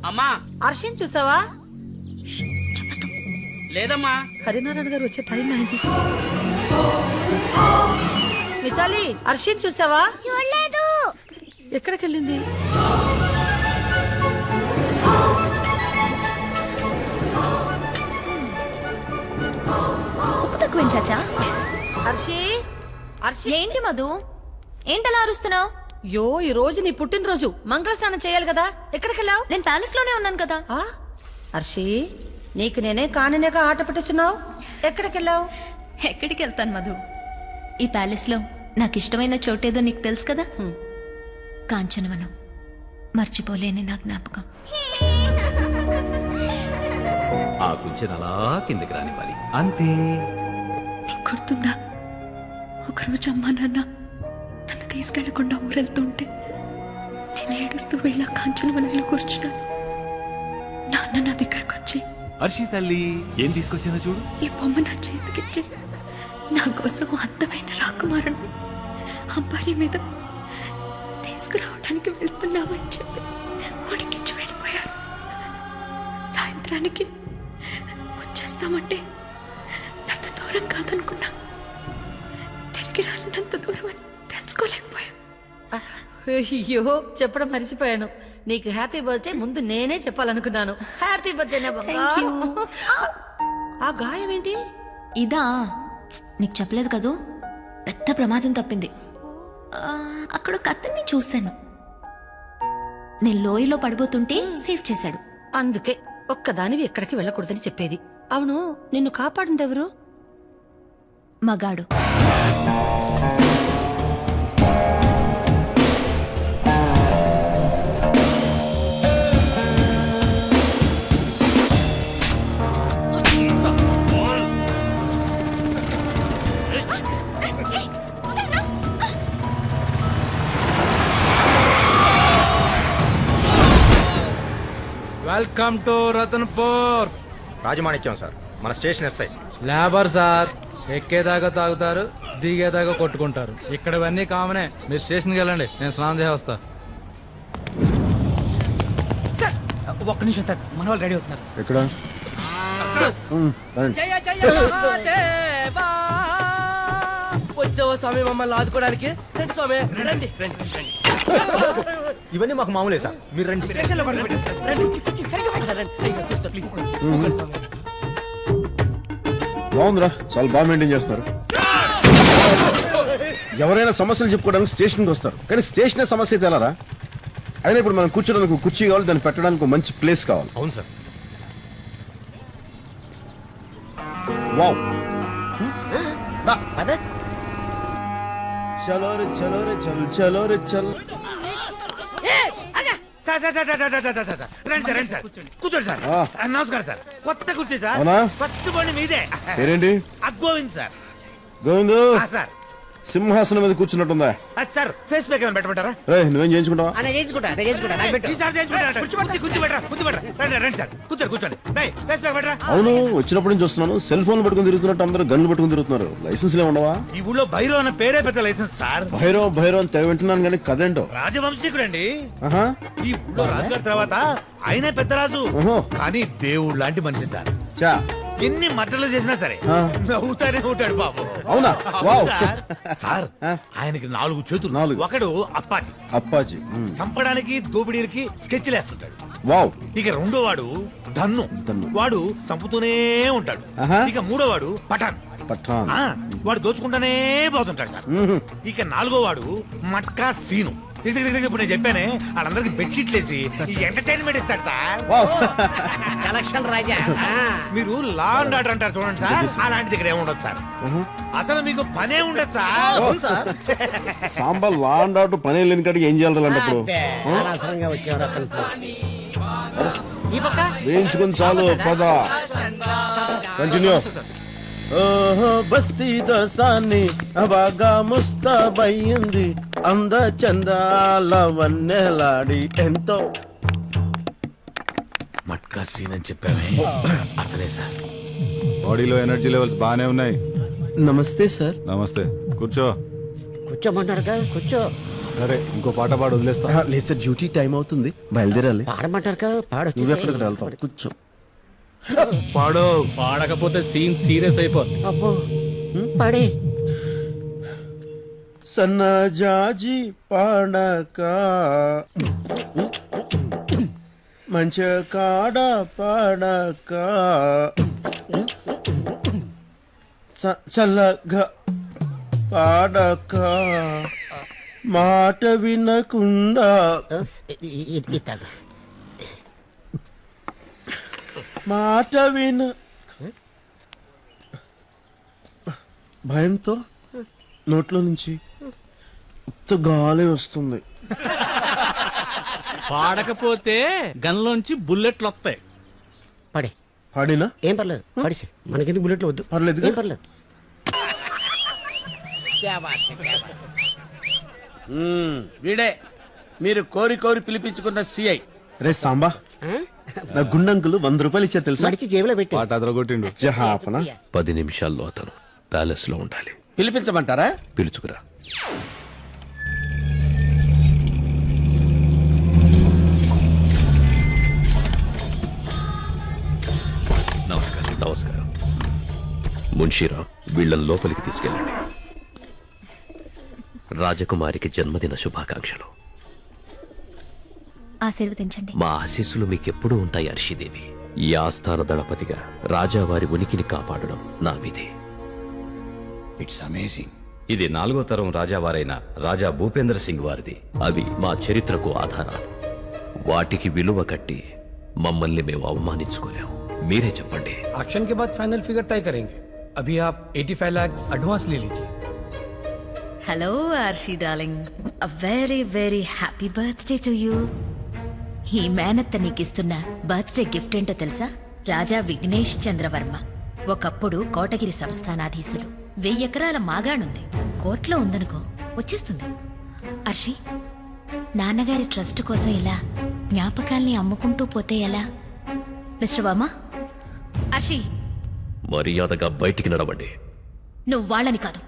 అమ్మా అర్షిన్ చూసావా? లేదమ్మా. హరినారాయణ గారు వచ్చే టైం అయింది. మితాలి అర్షిన్ చూసావా? చూడలేదు. ఎక్కడికి వెళ్ళింది? చాచా హర్షి హర్షి ఏంటి మధు ఏంటలా అరుస్తున్నావు? యో ఈ రోజు నీ పుట్టినరోజు, మంగళ స్నానం చేయాలి కదా. ఎక్కడికి వెళ్ళావు? నేను ప్యాలెస్ లోనే ఉన్నాను కదా. హర్షి నీకు నేనే కానినేగా ఆట పట్టిస్తున్నావు. ఎక్కడికి వెళ్ళావు? ఎక్కడికి వెళ్తాను మధు, ఈ ప్యాలెస్ లో నాకు ఇష్టమైన చోటేదో నీకు తెలుసు కదా. కాంచనవనం మర్చిపోలేని నా జ్ఞాపకం. ఆ కుంచెను అలా కిందకి రానివ్వాలి, అంతే. నీకు గుర్తుందా, ఒకరోజు అమ్మా నాన్న నన్ను తీసుకెళ్లకుండా ఊరెళ్తుంటే నేను ఏడుస్తూ వెళ్ళా కాంచనవనంలో కూర్చున్నాను. నాన్న నా దగ్గరకు వచ్చి, హర్షి తల్లి ఏం తీసుకొచ్చానో చూడు. ఈ బొమ్మ నా చేతికిచ్చి నా కోసం అందమైన రాకుమారుని అంబారీ మీద తీసుకురావడానికి వెళ్తున్నామని చెప్పి ఉడికించి వెళ్ళిపోయారు. సాయంత్రానికి వచ్చేస్తామంటే అంత దూరం కాదనుకున్నా, తిరిగి రాలేనంత దూరం అని తెలుసుకోలేకపోయా. అయ్యో చెప్పడం మర్చిపోయాను. నీకు హ్యాపీ బర్త్డే ముందు నేనే చెప్పాలనుకున్నాను. Happy birthday. ఆ గాయం ఏంటి? ఇదా, నీకు చెప్పలేదు కదూ, పెద్ద ప్రమాదం తప్పింది. అక్కడ ఒక అతన్ని చూశాను, నేను లోయలో పడిపోతుంటే సేవ్ చేశాడు. అందుకే ఒక్కదానివి ఎక్కడికి వెళ్ళకూడదని చెప్పేది. అవును, నిన్ను కాపాడింది ఎవరు? మగాడు. Welcome to Ratanpur. Rajamanikyam sir, మన స్టేషన్ ఎస్ఐ. లేబర్ సార్, ఎక్కేదాకా తాగుతారు, దిగేదాకా కొట్టుకుంటారు. ఇక్కడ ఇవన్నీ కామనే. మీరు స్టేషన్కి వెళ్ళండి, నేను స్నానం చేసి వస్తా. ఒక్క నిమిషం సార్, మన వాళ్ళు రెడీ అవుతున్నారు. ఎక్కడ? జయ జయ మహాదేవా. వచ్చావా స్వామి మమ్మల్ని ఆదుకోవడానికి? రండి స్వామి, రండి రండి రండి. ఇవన్నీ మాకు మామూలే సార్, మీరు రండి. స్టేషన్లో పడుకోండి. రండి, కూర్చో, సరిగ్గా పడుకోండి. రండి. అయ్యో, కూర్చో, ప్లీజ్. కూర్చోండి స్వామి. బాగుందిరా, చాలా బాగా మెయింటైన్ చేస్తారు. ఎవరైనా సమస్యలు చెప్పుకోవడానికి స్టేషన్కి వస్తారు, కానీ స్టేషనే సమస్య అయితే ఎలారా? అయినా ఇప్పుడు మనం కూర్చోడానికి కుర్చీ కావాలి, దాన్ని పెట్టడానికి మంచి ప్లేస్ కావాలి. అవును సార్. వావ్. చలో రే చలో రే చల్ చలో రే చల్. Sir sir sir sir sir sir sir రండి సార్, రండి సార్, కూర్చోండి సార్. నమస్కారం సార్. కొత్త కుర్చీ సార్. అవునా? ఫస్ట్ బండి మీదే. పేరేంటి? అగ్గోవింద్ సార్. గోవిందు, సార్ సింహాసనం మీద కూర్చున్నట్టుందా? సార్ ఫేస్ ప్యాక్ ఏమైనా పెట్టమంటారా? రే, నువ్వేం చేయించుకుంటావా? అవును, వచ్చినప్పటి నుంచి వస్తున్నాను, సెల్ ఫోన్ పట్టుకుని తిరుగుతున్నట్టు అందరూ గన్లు పట్టుకుని తిరుగుతున్నారు. లైసెన్స్ ఉండవా? ఈ ఊళ్ళో భైరవ్ అన్న పేరే పెద్ద లైసెన్స్ సార్. భైరవ్ భైరవ్ అని తెగ వింటున్నాను, కానీ కదేంటో. రాజవంశీకుడండి. ఆహా. ఈ ఊళ్ళో రాజుగారి తర్వాత ఆయనే పెద్ద రాజు. ఓహో. కానీ దేవుడు లాంటి మనిషి సార్. చా. ఎన్ని మట్టలు చేసినా సరే నవ్వుతానే ఉంటాడు బాబు. అవునా? వావ్. సార్ ఆయనకి 4 చేతులు. 4. ఒకడు అప్పాజీ. అప్పాజీ. చంపడానికి దోపిడీలకి స్కెచ్లు వేస్తుంటాడు. వావ్. ఇక రెండో వాడు ధన్ను. వాడు చంపుతూనే ఉంటాడు. ఇక మూడో వాడు పఠాన్. పఠాన్. వాడు దోచుకుంటానే పోతుంటాడు సార్. ఇక 4గో వాడు మట్కా సీను. ఇప్పుడు నేను చెప్పానే, వాళ్ళందరికి బెడ్షీట్లు వేసి ఎంటర్టైన్మెంట్ ఇస్తాడు సార్. కలెక్షన్ రాజా. మీరు లా అండ్ ఆర్డర్ అంటారు చూడండి సార్, అలాంటిది ఇక్కడ ఏముండదు సార్. అసలు మీకు పనే ఉండదు sir. Sambar law and order పనే లేని కాడికి ఏం చేయాలంటప్పుడు వేయించుకుని చాలు. పద, కంటిన్యూ. ఓహో బస్తీ దోసాన్ని బాగా ముస్తాబయ్యింది, అంద చందాల వన్నెలాడి ఎంతో. మట్కా సీన్ అని చెప్పామే, అతనే సార్. బాడీలో ఎనర్జీ లెవెల్స్ బాగానే ఉన్నాయి. నమస్తే సార్. నమస్తే, కూర్చో. కూర్చోమన్నారు కదా, కూర్చో. సరే ఇంకో పాట పాడు వదిలేస్తా. లేదు సార్, డ్యూటీ టైం అవుతుంది, బయలుదేరాలి. పాడమంటారు కదా నువ్వు పాడొచ్చు ఎక్కడికి వెళ్తావు? కూర్చో. పాడు. పాడకపోతే సీన్ సీరియస్ అయిపోద్ది. అబ్బో పాడే సన్నజాజి పాడక మంచ కాడ పాడక చల్లగా పాడక మాట వినకుండా ఇస్తాను మాట విన భయంతో నోట్లో నుంచి ఉత్త గాలి వస్తుంది. పాడకపోతే గన్లోంచి బుల్లెట్లు వస్తాయి. పడే పాడినా ఏం పర్లేదు పడిసి మనకెందుకు బుల్లెట్లు వద్దు పర్లేదు. ఏం పర్లేదు వీడే మీరు కోరి కోరి పిలిపించుకున్న సిఐ. రే సాంబా, నా గుండంకులు 100 రూపాయలు ఇచ్చారు తెలుసా? మడిచి జేబులో పెట్టి పాట అదరగొట్టిండు. జహాపన 10 నిమిషాల్లో అతను ప్యాలెస్ లో ఉండాలి. పిలిపించమంటారా? పిలుచుకురా. నమస్కారం. నమస్కారం. మున్షీరావు, వీళ్ళని లోపలికి తీసుకెళ్ళండి. రాజకుమారికి జన్మదిన శుభాకాంక్షలు. ఆశీర్వదించండి. మా ఆశీస్సులు మీకెప్పుడూ ఉంటాయి అర్షిదేవి. ఈ ఆస్థాన దళపతిగా రాజావారి ఉనికిని కాపాడడం నా విధి. It's amazing. ఇది 4వ తరం రాజావారైన రాజా భూపేంద్ర సింగ్ వారిది. అవి మా చరిత్రకు ఆధారాలు. వాటికి విలువ కట్టి మమ్మల్ని మేము అవమానించుకోలేం. మీరే చెప్పండి. एक्शन के बाद फाइनल फिगर तय करेंगे. अभी आप 85 लाख एडवांस ले लीजिए. Hello Arshi darling, a very very happy birthday to you. ఈ మేనత్త నీకిస్తున్న బర్త్డే గిఫ్ట్ ఏంటో తెలుసా? రాజా విఘ్నేష్ చంద్రవర్మ. ఒకప్పుడు కోటగిరి సంస్థానాధీశులు. 1000 ఎకరాల మాగాణుంది. కోర్టులో ఉందనుకో, వచ్చేస్తుంది. అర్షి, నాన్నగారి ట్రస్ట్ కోసం ఇలా జ్ఞాపకాల్ని అమ్ముకుంటూ పోతే ఎలా? మిస్టర్ వర్మ, అర్షి, మర్యాదగా బయటికి నడవండి. నువ్వు వాళ్ళని కాదు,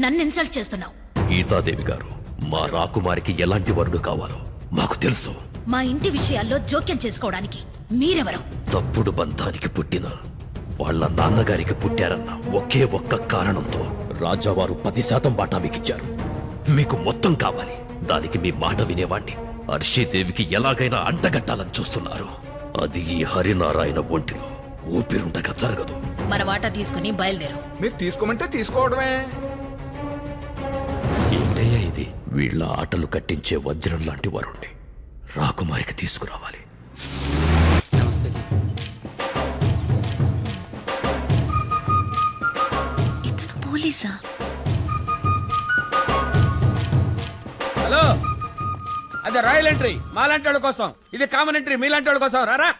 నన్ను ఇన్సల్ట్ చేస్తున్నావు. గీతాదేవి గారు, మా రాకుమారికి ఎలాంటి వరుడు కావాలో మాకు తెలుసు. మా ఇంటి విషయాల్లో జోక్యం చేసుకోవడానికి మీరెవరు? తప్పుడు బంధానికి పుట్టిన వాళ్ళ నాన్నగారికి పుట్టారన్న ఒకే ఒక్క కారణంతో రాజావారు 10% వాటా మీకిచ్చారు. మీకు మొత్తం కావాలి. దానికి మీ మాట వినేవాణ్ణి అర్షీదేవికి ఎలాగైనా అంటగట్టాలని చూస్తున్నారు. అది ఈ హరినారాయణ ఒంటిలో ఊపిరుండగా జరగదు. మన వాటా తీసుకుని బయలుదేరు. మీరు తీసుకోమంటే తీసుకోవడమే. ఏంటయ్యా ఇది? వీళ్ళ ఆటలు కట్టించే వజ్రం లాంటి వరుణ్ణి రాకుమారికి తీసుకురావాలి. ఇతను పోలీసా? హలో, అదే రాయల్ ఎంట్రీ మాలాంటి వాళ్ళ కోసం, ఇది కామన్ ఎంట్రీ మీలాంటి వాళ్ళ కోసం. రారా.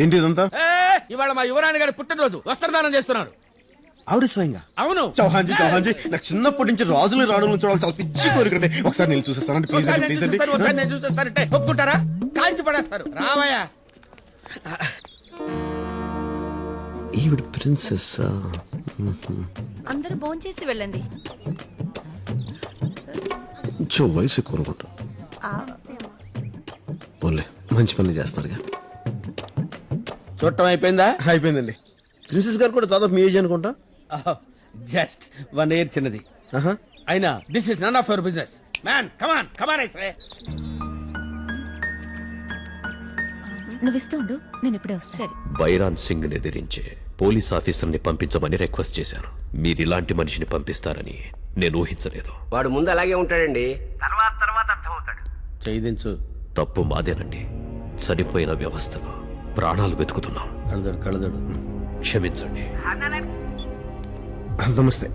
ఏంటి ఇదంతా? ఇవాళ మా యువరాణి గారి పుట్టినరోజు, వస్త్రదానం చేస్తున్నారు. ఆవిడ స్వయంగా? అవును. చౌహాన్జీ, చిన్నప్పటి నుంచి రాజులు రావడం చూడాలి, చాలా పిచ్చి కోరికండి. ఒకసారి నేను చూసేస్తానండి, ప్లీజ్ అండి, ప్లీజ్ అండి. ఒకసారి నేను చూసేస్తానంటే ఒప్పుకుంటారా? కాల్చి పడేస్తారు. రావయ్యా. ఈవిడ ప్రిన్సెస్. అందరూ భోంచేసి వెళ్ళండి. కొంచెం వయసు ఎక్కువ అనుకుంటా. పోలే, మంచి పని చేస్తారుగా. చూడటం అయిపోయిందా? అయిపోయిందండి. ప్రిన్సెస్ గారు కూడా దాదాపు మీ ఏజ్ అనుకుంటా. జస్ట్ 1 year చిన్నది. అయినా this is none of your business. Man, come on come on I say. నువ్వు ఇస్తూ ఉండు, నేను ఇప్పుడే వస్తా. బైరాన్ సింగ్ ని ఎదిరించే పోలీస్ ఆఫీసర్ని పంపించమని రిక్వెస్ట్ చేశాను. మీరిలాంటి మనిషిని పంపిస్తారని నేను ఊహించలేదు. వాడు ముందు అలాగే ఉంటాడండి. చేయించు. తప్పు మాదేనండి. చనిపోయిన వ్యవస్థలో ప్రాణాలు వెతుకుతున్నాం. కళ్ళదడు కళ్ళదడు. క్షమించండి. నమస్తే.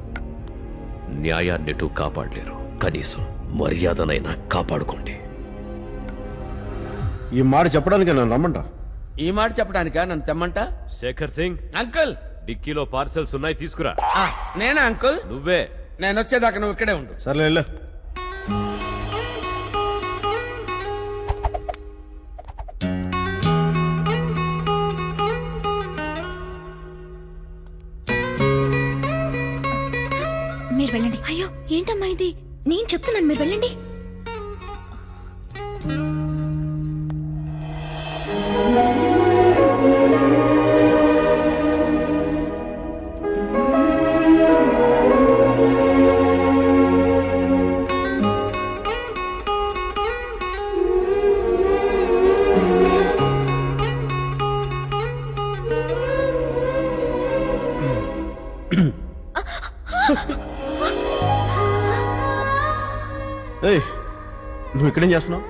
న్యాయాన్నిటూ కాపాడలేరు, కనీసం మర్యాదనైనా కాపాడుకోండి. ఈ మాట చెప్పడానికి నన్ను రమ్మంటా? ఈ మాట చెప్పడానికా నన్ను తెమ్మంట? శేఖర్ సింగ్, అంకుల్, డిక్కీలో పార్సెల్స్ ఉన్నాయి, తీసుకురా. నేనా అంకుల్? నువ్వే. నేను వచ్చేదాకా నువ్వు ఇక్కడే ఉండు. సర్లే వెళ్ళు. మీరు వెళ్ళండి. అయ్యో, ఏంటమ్మా ఇది? నేను చెప్తున్నాను, మీరు వెళ్ళండి. నువ్వు ఇక్కడేం చేస్తున్నావు?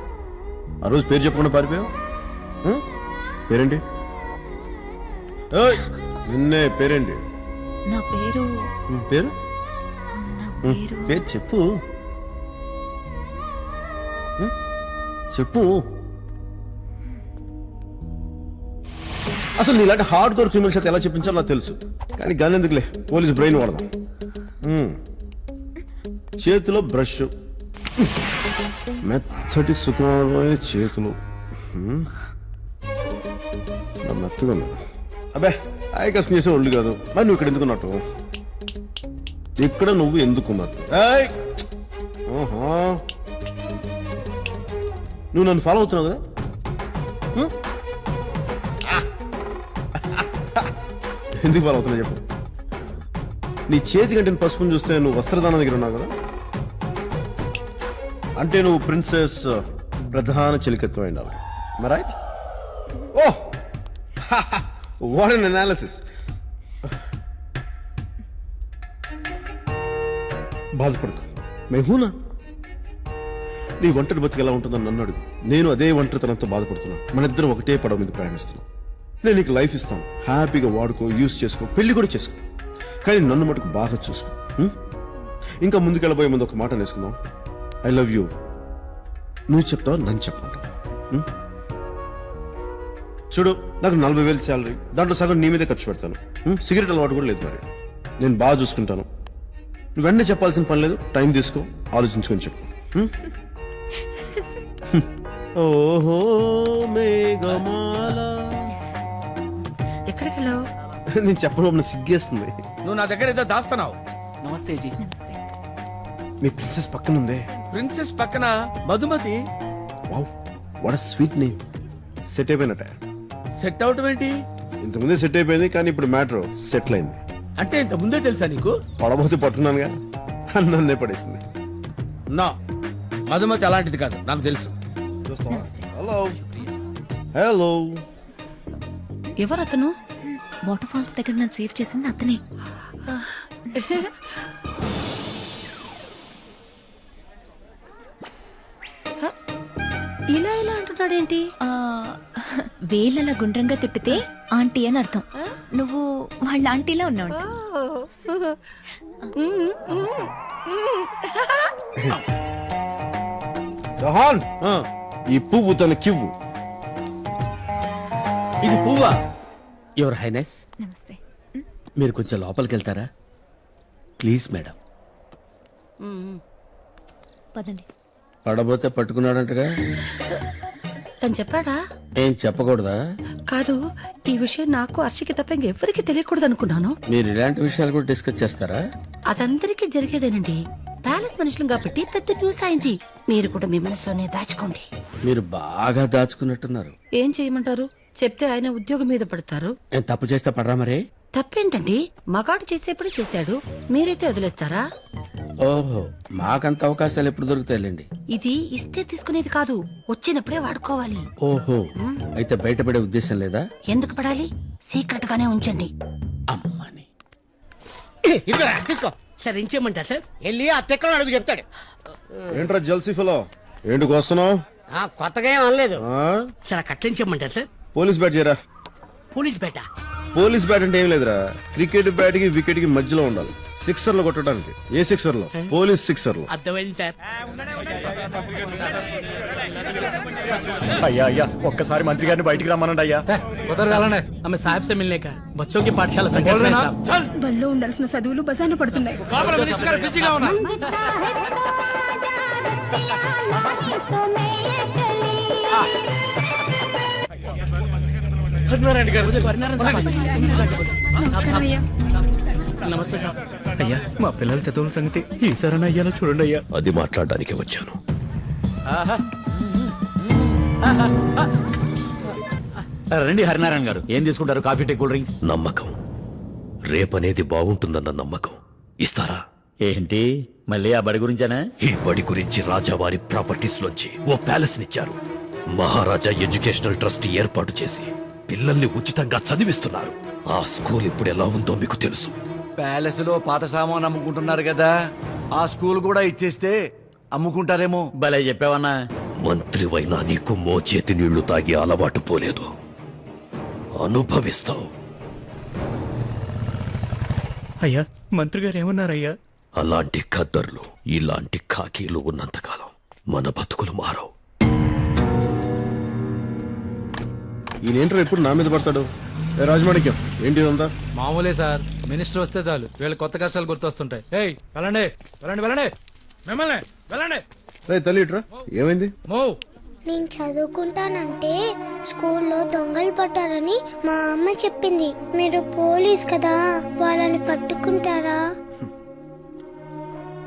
ఆ రోజు పేరు చెప్పకుండా పారిపోయావు. పేరేంటి? నిన్నే పేరేంటి? నా పేరు పేరు నా పేరు పేరు చెప్పు. చెప్పు. అసలు నీలాంటి హార్డ్ కోర్ క్రిమినల్స్ అయితే ఎలా చెప్పించాలో నాకు తెలుసు, కానీ గాని ఎందుకులే, పోలీస్ బ్రెయిన్ వాడదాం. చేతిలో బ్రష్, మెత్తటి సుకుమారమైన చేతులు, మెత్తగా ఉన్నారు. అబ్బే ఆయకసం చేసే ఒళ్ళు కాదు. మరి నువ్వు ఇక్కడ ఎందుకున్నట్టు? ఇక్కడ నువ్వు ఎందుకున్నట్టు? నువ్వు నన్ను ఫాలో అవుతున్నావు కదా? ఎందుకు ఫాలో అవుతున్నా చెప్పు. నీ చేతి కంటే పసుపుని చూస్తే నువ్వు వస్త్రదానం దగ్గర ఉన్నావు కదా, అంటే నువ్వు ప్రిన్సెస్ ప్రధాన చిలికత్వం అయినావు. Right? Oh, what an analysis. బాధపడకు, మేహూనా. నీ ఒంటరి బతుకు ఎలా ఉంటుందని నన్ను అడుగు. నేను అదే ఒంటరితనంతో బాధపడుతున్నా. మన ఇద్దరం ఒకటే పడవ మీద ప్రయాణిస్తున్నాం. నేను నీకు లైఫ్ ఇస్తాను, హ్యాపీగా వాడుకో, యూజ్ చేసుకో, పెళ్లి కూడా చేసుకో, కానీ నన్ను మటుకు బాగా చూసుకో. ఇంకా ముందుకెళ్ళబోయే ముందు ఒక మాట నేర్చుకుందాం. I love you. నువ్వు చెప్తావు, నన్ను చెప్పమంటావు. చూడు, నాకు 40,000 శాలరీ, దాంట్లో సగం నీ మీదే ఖర్చు పెడతాను. సిగరెట్ అలవాటు కూడా లేదు. మరి నేను బాగా చూసుకుంటాను. నువ్వు వెంటనే చెప్పాల్సిన పని లేదు. టైం తీసుకో, ఆలోచించుకొని చెప్పు. ఓహో మేఘమాల. ఎక్కడికి వెళ్ళావు? నేను చెప్పడం సిగ్గేస్తుంది. నువ్వు నా దగ్గర ఏదో దాస్తున్నావు. नमस्ते जी. మీ ప్రిన్సెస్ పక్కన ఉందే. ప్రిన్సెస్ పక్కన Madhumati. Wow, what sweet name. Set అయిపోయినట్ట. సెట్ అవటం ఏంటి? ఇంతకుముందే సెట్ అయిపోయింది, కానీ ఇప్పుడు మ్యాటర్ సెటిల్ అయింది. అంటే ఇంత ముందే తెలుసా నీకు? పడబోతే పట్టున్నానుగా, నన్నే పడేసింది. నా మధుమతి అలాంటిది కాదు, నాకు తెలుసు. Hello hello. ఎవరతను? వాటర్ ఫాల్స్ దగ్గర నన్ను సేవ్ చేసింది అతనే. ఇలా ఇలా అంటున్నాడేంటి? వేలలా గుండ్రంగా తిప్పితే ఆంటీ అని అర్థం. నువ్వు వాళ్ళ ఆంటీలా ఉన్నావు. జహాన్, ఈ పువ్వు తనకివ్వు. ఇది పువ్వా? యువర్ హైనెస్, నమస్తే. మీరు కొంచెం లోపలికి వెళ్తారా ప్లీజ్ మేడం? పదండి. పడబోతే పట్టుకున్నాడంటగా. తను చెప్పాడా? ఏం చెప్పకూడదా? కాదు, ఈ విషయం నాకు హర్షికి తప్ప ఇంకెవ్వరికి తెలియకూడదు అనుకున్నాను. మీరు ఇలాంటి విషయాలు కూడా డిస్కస్ చేస్తారా? అదందరికీ జరిగేదేనండి. ప్యాలెస్ మనుషులు కాబట్టి పెద్ద న్యూస్ అయింది. మీరు కూడా మీ మనసులోనే దాచుకోండి. మీరు బాగా దాచుకున్నట్టున్నారు. ఏం చేయమంటారు? చెప్తే ఆయన ఉద్యోగం మీద పడతారు. నేను తప్పు చేస్తే పడరా మరి? తప్పేంటండి? మగాడు చేసేప్పుడు చేశాడు, మీరైతే వదిలేస్తారా? ఓహో, మాకంత అవకాశాలు ఎప్పుడు దొరుకుతాయిలేండి. ఇది ఇస్తే తీసుకునేది కాదు, వచ్చినప్పుడే వాడుకోవాలి. ఓహో, అయితే బయటపడే ఉద్దేశం లేదా? ఎందుకు పడాలి? సీక్రెట్ గానే ఉంచండి. అమ్మని తీసుకో సార్. ఇంకేమంటారు సార్? వెళ్ళి ఆ తెక్కలో అడుగు చెప్తాడు. ఏంట్రా జల్సీ ఫెలో, ఏంటికి వస్తున్నావు? కొత్తగా ఏం అనలేదు సార్. కట్లించమంటారు సార్? పోలీస్ బ్యాట్ చేయరా. పోలీస్ బేట? పోలీస్ బ్యాట్ అంటే ఏం లేదురా, క్రికెట్ బ్యాట్ కి వికెట్ కి మధ్యలో ఉండాలి. సిక్సర్ లో కొట్టడానికి. ఏ సిక్సర్ లో? పోలీస్ సిక్సర్ లో. అర్థమైంది సార్. అయ్యా అయ్యా, ఒక్కసారి మంత్రి గారిని బయటికి రమ్మనండి అయ్యా. हमें साहब से मिलने का बच्चों की पाठशाला संगठन है साहब. బల్లో ఉండాల్సిన చదువులు బజార్న పడుతున్నాయి. नमस्ते साहब. అయ్యా, మా పిల్లల చదువుల సంగతి ఈసారి అయ్యాలో చూడండి అయ్యా. అది మాట్లాడడానికి వచ్చాను. రండి హరినారాయణ గారు, ఏం తీసుకుంటారు? Coffee, tea, cool drink? నమ్మకం, రేపనేది బాగుంటుందన్న నమ్మకం. ఇస్తారా? ఏంటి మళ్ళీ ఆ బడి గురించేనా? ఈ బడి గురించి రాజావారి ప్రాపర్టీస్ లోంచి ఓ ప్యాలెస్ నిచ్చారు. మహారాజా ఎడ్యుకేషనల్ ట్రస్ట్ ఏర్పాటు చేసి పిల్లల్ని ఉచితంగా చదివిస్తున్నారు. ఆ స్కూల్ ఇప్పుడు ఎలా ఉందో మీకు తెలుసు. ప్యాలెస్ లో పాత సామాన్ అమ్ముకుంటున్నారు కదా, ఆ స్కూల్ కూడా ఇచ్చేస్తే అమ్ముకుంటారేమో. భలే చెప్పావన్నా. మంత్రివైనా నీకు మోచేతి నీళ్లు తాగి అలవాటు పోలేదు. అనుభవిస్తావు. అయ్యా మంత్రి గారు ఏమన్నారయ్యా? అలాంటి ఖద్దర్లు ఇలాంటి ఖాకీలు ఉన్నంతకాలం మన బతుకులు మారవు. ఈయనేంటారు ఎప్పుడు నా మీద పడతాడు? రాజమాణిక్యం ఏంటి ఇదంతా? మామూలే సార్, మినిస్టర్ వస్తే చాలు వీళ్ళ కొత్త కష్టాలు గుర్తొస్తుంటాయి. ఏయ్ వెళ్ళండి వెళ్ళండి వెళ్ళండి, మిమ్మల్ని వెళ్ళండి. రే తల్లి ఇట్రా, ఏమైంది? మూవ్. నేను చదువుకుంటానంటే స్కూల్లో దొంగలు పట్టారని మా అమ్మ చెప్పింది. మీరు పోలీస్ కదా, వాళ్ళని పట్టుకుంటారా?